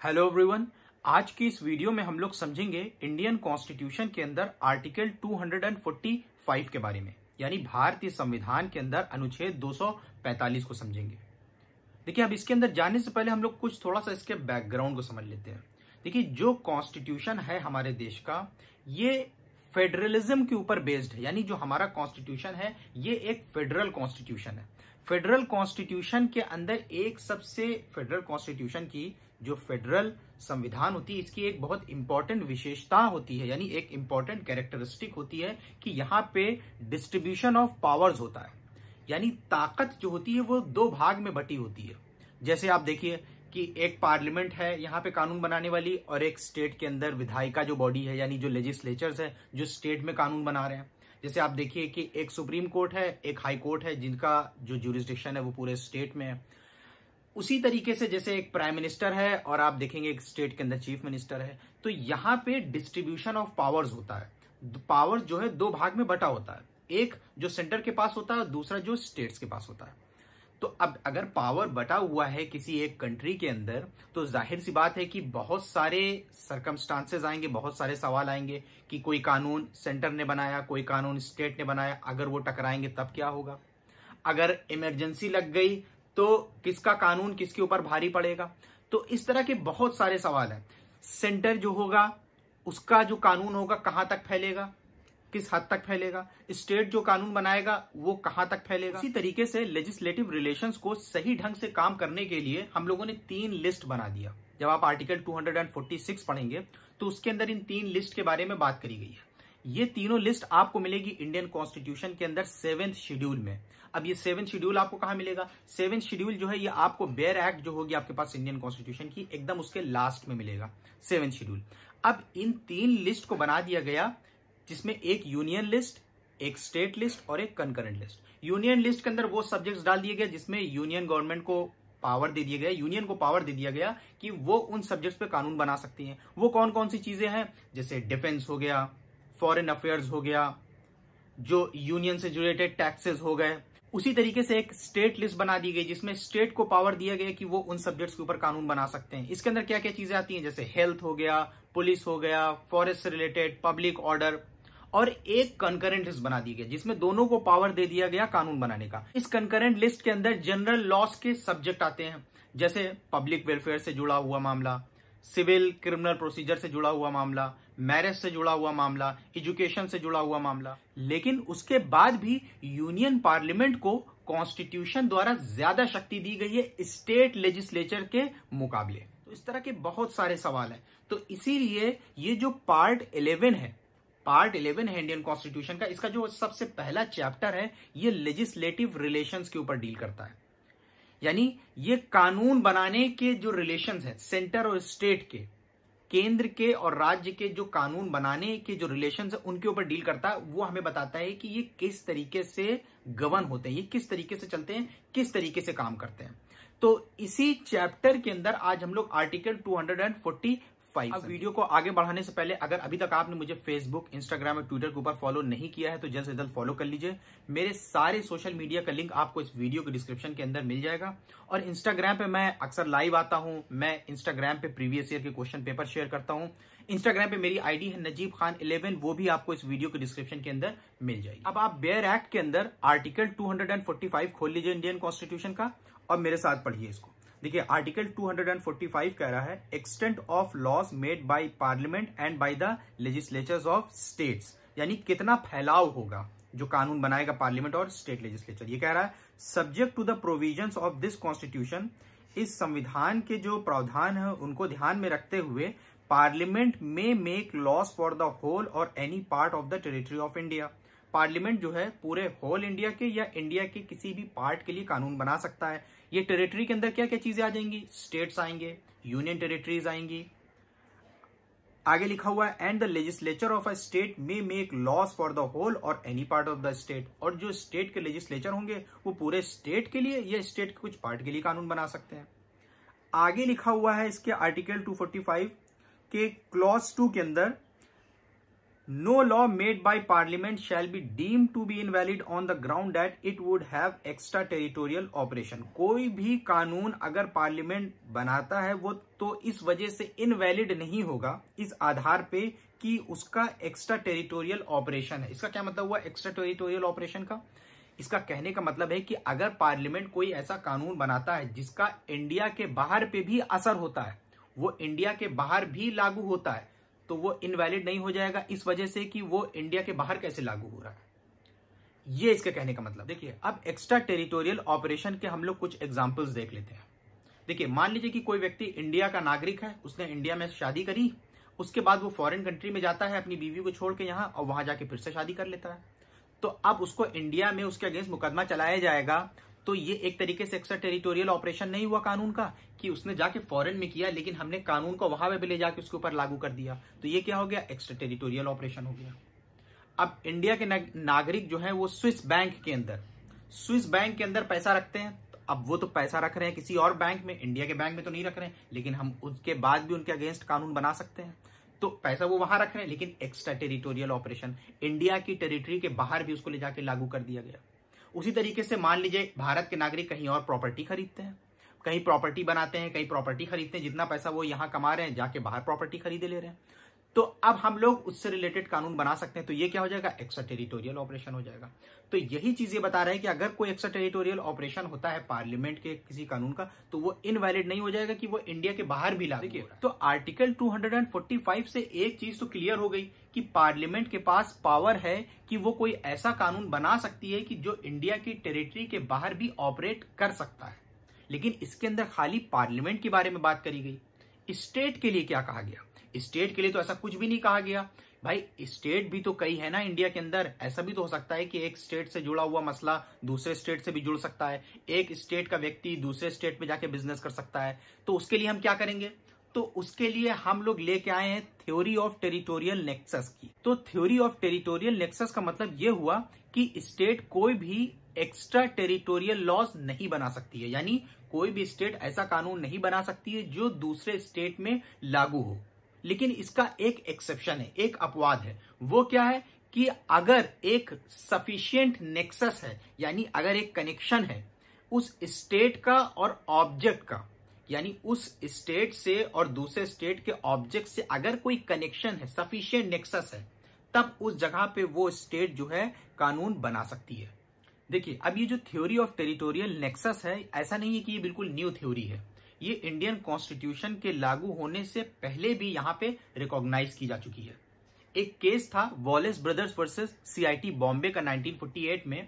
Hello everyone. आज की इस वीडियो में हम लोग समझेंगे इंडियन कॉन्स्टिट्यूशन के अंदर आर्टिकल 245 के बारे में, यानी भारतीय संविधान के अंदर अनुच्छेद 245 को समझेंगे। देखिए, अब इसके अंदर जाने से पहले हम लोग कुछ थोड़ा सा इसके बैकग्राउंड को समझ लेते हैं। देखिए, जो कॉन्स्टिट्यूशन है हमारे देश का, ये फेडरलिज्म के ऊपर बेस्ड है, यानी जो हमारा कॉन्स्टिट्यूशन है ये एक फेडरल कॉन्स्टिट्यूशन है। फेडरल कॉन्स्टिट्यूशन के अंदर एक सबसे फेडरल कॉन्स्टिट्यूशन की जो फेडरल संविधान होती है, इसकी एक बहुत इंपॉर्टेंट विशेषता होती है, यानी एक इंपॉर्टेंट कैरेक्टरिस्टिक होती है कि यहाँ पे डिस्ट्रीब्यूशन ऑफ पावर्स होता है, यानी ताकत जो होती है वो दो भाग में बटी होती है। जैसे आप देखिए कि एक पार्लियामेंट है यहाँ पे कानून बनाने वाली, और एक स्टेट के अंदर विधायिका जो बॉडी है, यानी जो लेजिस्लेचर्स है जो स्टेट में कानून बना रहे हैं। जैसे आप देखिए कि एक सुप्रीम कोर्ट है, एक हाई कोर्ट है, जिनका जो ज्यूरिसडिक्शन है वो पूरे स्टेट में है। उसी तरीके से जैसे एक प्राइम मिनिस्टर है और आप देखेंगे एक स्टेट के अंदर चीफ मिनिस्टर है, तो यहाँ पे डिस्ट्रीब्यूशन ऑफ पावर्स होता है। पावर जो है दो भाग में बटा होता है, एक जो सेंटर के पास होता है, दूसरा जो स्टेट्स के पास होता है। तो अब अगर पावर बटा हुआ है किसी एक कंट्री के अंदर, तो जाहिर सी बात है कि बहुत सारे सरकमस्टांसेस आएंगे, बहुत सारे सवाल आएंगे कि कोई कानून सेंटर ने बनाया, कोई कानून स्टेट ने बनाया, अगर वो टकराएंगे तब क्या होगा। अगर इमरजेंसी लग गई तो किसका कानून किसके ऊपर भारी पड़ेगा। तो इस तरह के बहुत सारे सवाल हैं। सेंटर जो होगा उसका जो कानून होगा कहां तक फैलेगा, किस हद तक फैलेगा, स्टेट जो कानून बनाएगा वो कहां तक फैलेगा। इसी तरीके से लेजिस्लेटिव रिलेशंस को सही ढंग से काम करने के लिए हम लोगों ने 3 लिस्ट बना दिया। जब आप आर्टिकल 246 पढ़ेंगे तो उसके अंदर इन 3 लिस्ट के बारे में बात करी गई है। ये तीनों लिस्ट आपको मिलेगी इंडियन कॉन्स्टिट्यूशन के अंदर 7th शेड्यूल में। अब ये 7th शेड्यूल आपको कहां मिलेगा? 7th शेड्यूल जो है ये आपको बेयर एक्ट जो होगी आपके पास इंडियन कॉन्स्टिट्यूशन की, एकदम उसके लास्ट में मिलेगा 7th शेड्यूल। अब इन 3 लिस्ट को बना दिया गया, जिसमें एक यूनियन लिस्ट, एक स्टेट लिस्ट और एक कंकरेंट लिस्ट। यूनियन लिस्ट के अंदर वो सब्जेक्ट्स डाल दिए गए जिसमें यूनियन गवर्नमेंट को पावर दे दिया गया, यूनियन को पावर दे दिया गया कि वो उन सब्जेक्ट्स पे कानून बना सकती है। वो कौन कौन सी चीजें हैं? जैसे डिफेंस हो गया, फॉरेन अफेयर्स हो गया, जो यूनियन से रिलेटेड टैक्सेस हो गए। उसी तरीके से एक स्टेट लिस्ट बना दी गई जिसमें स्टेट को पावर दिया गया कि वो उन सब्जेक्ट्स के ऊपर कानून बना सकते हैं। इसके अंदर क्या क्या चीजें आती हैं? जैसे हेल्थ हो गया, पुलिस हो गया, फॉरेस्ट से रिलेटेड, पब्लिक ऑर्डर। और एक कंकरेंट लिस्ट बना दी गई जिसमें दोनों को पावर दे दिया गया कानून बनाने का। इस कंकरेंट लिस्ट के अंदर जनरल लॉस के सब्जेक्ट आते हैं, जैसे पब्लिक वेलफेयर से जुड़ा हुआ मामला, सिविल क्रिमिनल प्रोसीजर से जुड़ा हुआ मामला, मैरिज से जुड़ा हुआ मामला, एजुकेशन से जुड़ा हुआ मामला। लेकिन उसके बाद भी यूनियन पार्लियामेंट को कॉन्स्टिट्यूशन द्वारा ज्यादा शक्ति दी गई है स्टेट लेजिस्लेचर के मुकाबले। तो इस तरह के बहुत सारे सवाल हैं। तो इसीलिए ये जो पार्ट 11 है इंडियन कॉन्स्टिट्यूशन का, इसका जो सबसे पहला चैप्टर है ये लेजिस्लेटिव रिलेशंस के ऊपर डील करता है। यानी ये कानून बनाने के जो रिलेशंस है सेंटर और स्टेट के, केंद्र के और राज्य के जो कानून बनाने के जो रिलेशंस है उनके ऊपर डील करता है। वो हमें बताता है कि ये किस तरीके से गवर्न होते हैं, ये किस तरीके से चलते हैं, किस तरीके से काम करते हैं। तो इसी चैप्टर के अंदर आज हम लोग आर्टिकल 245। अब वीडियो को आगे बढ़ाने से पहले अगर अभी तक आपने मुझे फेसबुक, इंस्टाग्राम और ट्विटर के ऊपर फॉलो नहीं किया है तो जल्द से जल्द फॉलो कर लीजिए। मेरे सारे सोशल मीडिया का लिंक आपको इस वीडियो के डिस्क्रिप्शन के अंदर मिल जाएगा। और इंस्टाग्राम पे मैं अक्सर लाइव आता हूं, मैं इंस्टाग्राम पे प्रीवियस ईयर के क्वेश्चन पेपर शेयर करता हूं। इंस्टाग्राम पे मेरी आईडी है नजीब खान 11, वो भी आपको इस वीडियो के डिस्क्रिप्शन के अंदर मिल जाएगी। अब आप बेयर एक्ट के अंदर आर्टिकल 245 खोल लीजिए इंडियन कॉन्स्टिट्यूशन का और मेरे साथ पढ़िए इसको। देखिए, आर्टिकल 245 कह रहा है extent of laws made by parliament and by the legislatures of states, यानी कितना फैलाव होगा जो कानून बनाएगा पार्लियामेंट और स्टेट लेजिस्लेचर। ये कह रहा है subject to the provisions of this constitution, इस संविधान के जो प्रावधान है उनको ध्यान में रखते हुए पार्लियामेंट में make laws for the whole or any part of the territory of India. Parliament जो है पूरे होल इंडिया के या इंडिया के किसी भी पार्ट के लिए कानून बना सकता है। ये टेरिटरी के अंदर क्या क्या चीजें आ जाएंगी? स्टेट्स आएंगे, यूनियन टेरिटरीज आएंगी। आगे लिखा हुआ है and the legislature of a state may make laws for the whole or any part of the state. और जो स्टेट के लेजिस्लेचर होंगे वो पूरे स्टेट के लिए या स्टेट के कुछ पार्ट के लिए कानून बना सकते हैं। आगे लिखा हुआ है इसके आर्टिकल 245 के क्लॉज 2 के अंदर no law made by parliament shall be deemed to be invalid on the ground that it would have extra territorial operation. कोई भी कानून अगर पार्लियामेंट बनाता है वो तो इस वजह से इनवैलिड नहीं होगा इस आधार पे कि उसका एक्स्ट्रा टेरिटोरियल ऑपरेशन है। इसका क्या मतलब हुआ एक्स्ट्रा टेरिटोरियल ऑपरेशन का? इसका कहने का मतलब है कि अगर पार्लियामेंट कोई ऐसा कानून बनाता है जिसका इंडिया के बाहर पे भी असर होता है, वो इंडिया के बाहर भी लागू होता है, तो वो इनवैलिड नहीं हो जाएगा इस वजह से कि वो इंडिया के बाहर कैसे लागू हो रहा है। ये इसके कहने का मतलब। देखिए, अब एक्स्ट्रा टेरिटोरियल ऑपरेशन के हम लोग कुछ एग्जांपल्स देख लेते हैं। देखिए, मान लीजिए कि कोई व्यक्ति इंडिया का नागरिक है, उसने इंडिया में शादी करी, उसके बाद वो फॉरेन कंट्री में जाता है अपनी बीवी को छोड़ के यहाँ, और वहां जाके फिर से शादी कर लेता है। तो अब उसको इंडिया में उसके अगेंस्ट मुकदमा चलाया जाएगा। तो ये एक तरीके से एक्स्ट्रा टेरिटोरियल ऑपरेशन नहीं हुआ कानून का कि उसने जाके फॉरेन में किया, लेकिन हमने कानून को वहां पे भी ले जाके उसके ऊपर लागू कर दिया। तो ये क्या हो गया? एक्स्ट्रा टेरिटोरियल ऑपरेशन हो गया। अब इंडिया के नागरिक जो है वो स्विस बैंक के अंदर पैसा रखते हैं। अब वो तो पैसा रख रहे हैं किसी और बैंक में, इंडिया के बैंक में तो नहीं रख रहे हैं, लेकिन हम उसके बाद भी उनके अगेंस्ट कानून बना सकते हैं। तो पैसा वो वहां रख रहे हैं, लेकिन एक्स्ट्रा टेरिटोरियल ऑपरेशन, इंडिया की टेरिटरी के बाहर भी उसको ले जाके लागू कर दिया गया। उसी तरीके से मान लीजिए भारत के नागरिक कहीं और प्रॉपर्टी खरीदते हैं, कहीं प्रॉपर्टी बनाते हैं, कहीं प्रॉपर्टी खरीदते हैं, जितना पैसा वो यहां कमा रहे हैं जाके बाहर प्रॉपर्टी खरीदे ले रहे हैं। तो अब हम लोग उससे रिलेटेड कानून बना सकते हैं। तो ये क्या हो जाएगा? एक्स्ट्रा टेरिटोरियल ऑपरेशन हो जाएगा। तो यही चीजें बता रहे हैं कि अगर कोई एक्स्ट्रा टेरिटोरियल ऑपरेशन होता है पार्लियामेंट के किसी कानून का, तो वो इनवैलिड नहीं हो जाएगा कि वो इंडिया के बाहर भी लागू हो रहा है। तो आर्टिकल 245 से एक चीज तो क्लियर हो गई कि पार्लियामेंट के पास पावर है कि वो कोई ऐसा कानून बना सकती है कि जो इंडिया की टेरिटरी के बाहर भी ऑपरेट कर सकता है। लेकिन इसके अंदर खाली पार्लियामेंट के बारे में बात करी गई। स्टेट के लिए क्या कहा गया? स्टेट के लिए तो ऐसा कुछ भी नहीं कहा गया। भाई, स्टेट भी तो कई है ना इंडिया के अंदर। ऐसा भी तो हो सकता है कि एक स्टेट से जुड़ा हुआ मसला दूसरे स्टेट से भी जुड़ सकता है, एक स्टेट का व्यक्ति दूसरे स्टेट में जाके बिजनेस कर सकता है। तो उसके लिए हम क्या करेंगे? तो उसके लिए हम लोग लेके आए हैं थ्योरी ऑफ टेरिटोरियल नेक्सस की। तो थ्योरी ऑफ टेरिटोरियल नेक्सस का मतलब यह हुआ कि स्टेट कोई भी एक्स्ट्रा टेरिटोरियल लॉज नहीं बना सकती है, यानी कोई भी स्टेट ऐसा कानून नहीं बना सकती है जो दूसरे स्टेट में लागू हो। लेकिन इसका एक एक्सेप्शन है, एक अपवाद है। वो क्या है? कि अगर एक सफिशिएंट नेक्सस है, यानी अगर एक कनेक्शन है उस स्टेट का और ऑब्जेक्ट का, यानी उस स्टेट से और दूसरे स्टेट के ऑब्जेक्ट से अगर कोई कनेक्शन है, सफिशिएंट नेक्सस है, तब उस जगह पे वो स्टेट जो है कानून बना सकती है। देखिए, अब ये जो थ्योरी ऑफ टेरिटोरियल नेक्सस है, ऐसा नहीं है कि ये बिल्कुल न्यू थ्योरी है। ये इंडियन कॉन्स्टिट्यूशन के लागू होने से पहले भी यहां पे रिकॉग्नाइज की जा चुकी है। एक केस था Wallace brothers versus CIT Bombay का 1948 में,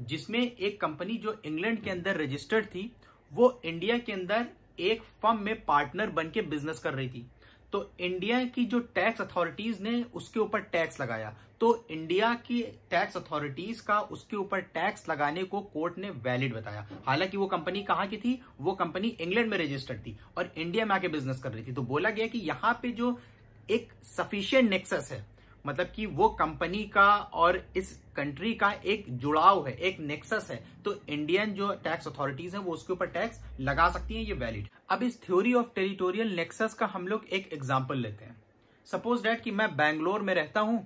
जिसमें एक कंपनी जो इंग्लैंड के अंदर रजिस्टर्ड थी, वो इंडिया के अंदर एक फर्म में पार्टनर बन के बिजनेस कर रही थी। तो इंडिया की जो टैक्स अथॉरिटीज ने उसके ऊपर टैक्स लगाया, तो इंडिया की टैक्स अथॉरिटीज का उसके ऊपर टैक्स लगाने को कोर्ट ने वैलिड बताया। हालांकि वो कंपनी कहां की थी? वो कंपनी इंग्लैंड में रजिस्टर्ड थी और इंडिया में आके बिजनेस कर रही थी। तो बोला गया कि यहां पे जो एक सफिशिएंट नेक्सस है, मतलब कि वो कंपनी का और इस कंट्री का एक जुड़ाव है, एक नेक्सस है, तो इंडियन जो टैक्स अथॉरिटीज हैं वो उसके ऊपर टैक्स लगा सकती हैं, ये वैलिड। अब इस थ्योरी ऑफ टेरिटोरियल नेक्सस का हम लोग एक एग्जांपल लेते हैं। सपोज दैट कि मैं बैंगलोर में रहता हूं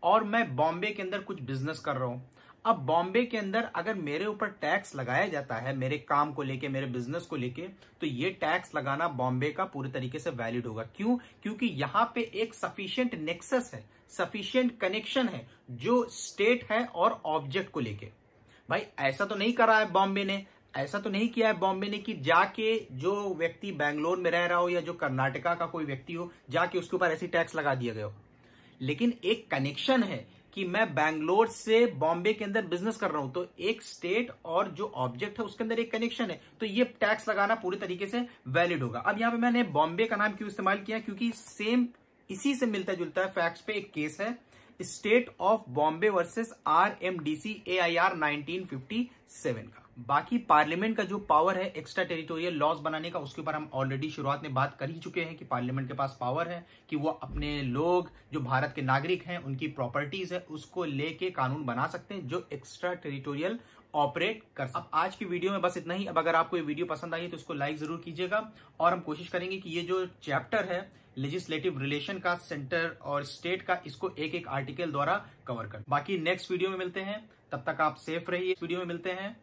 और मैं बॉम्बे के अंदर कुछ बिजनेस कर रहा हूं। अब बॉम्बे के अंदर अगर मेरे ऊपर टैक्स लगाया जाता है मेरे काम को लेके, मेरे बिजनेस को लेके, तो ये टैक्स लगाना बॉम्बे का पूरी तरीके से वैलिड होगा। क्यों? क्योंकि यहां पे एक सफिशिएंट नेक्सस है, सफिशिएंट कनेक्शन है जो स्टेट है और ऑब्जेक्ट को लेके। भाई, ऐसा तो नहीं करा है बॉम्बे ने, ऐसा तो नहीं किया है बॉम्बे ने कि जाके जो व्यक्ति बैंगलोर में रह रहा हो या जो कर्नाटका का कोई व्यक्ति हो, जाके उसके ऊपर ऐसी टैक्स लगा दिया गया हो। लेकिन एक कनेक्शन है कि मैं बैंगलोर से बॉम्बे के अंदर बिजनेस कर रहा हूं, तो एक स्टेट और जो ऑब्जेक्ट है उसके अंदर एक कनेक्शन है, तो ये टैक्स लगाना पूरी तरीके से वैलिड होगा। अब यहां पे मैंने बॉम्बे का नाम क्यों इस्तेमाल किया? क्योंकि सेम इसी से मिलता जुलता है फैक्ट्स पे एक केस है, state of Bombay versus RMDC AIR 1957 का। बाकी पार्लियामेंट का जो पावर है एक्स्ट्रा टेरिटोरियल लॉज बनाने का, उसके ऊपर हम ऑलरेडी शुरुआत में बात कर ही चुके हैं कि पार्लियामेंट के पास पावर है कि वो अपने लोग जो भारत के नागरिक हैं उनकी प्रॉपर्टीज है उसको लेके कानून बना सकते हैं जो एक्स्ट्रा टेरिटोरियल ऑपरेट कर सकते। अब आज की वीडियो में बस इतना ही। अब अगर आपको ये वीडियो पसंद आई तो इसको लाइक जरूर कीजिएगा और हम कोशिश करेंगे कि ये जो चैप्टर है लेजिस्लेटिव रिलेशन का, सेंटर और स्टेट का, इसको एक एक आर्टिकल द्वारा कवर कर। बाकी नेक्स्ट वीडियो में मिलते हैं, तब तक आप सेफ रहिए। वीडियो में मिलते हैं।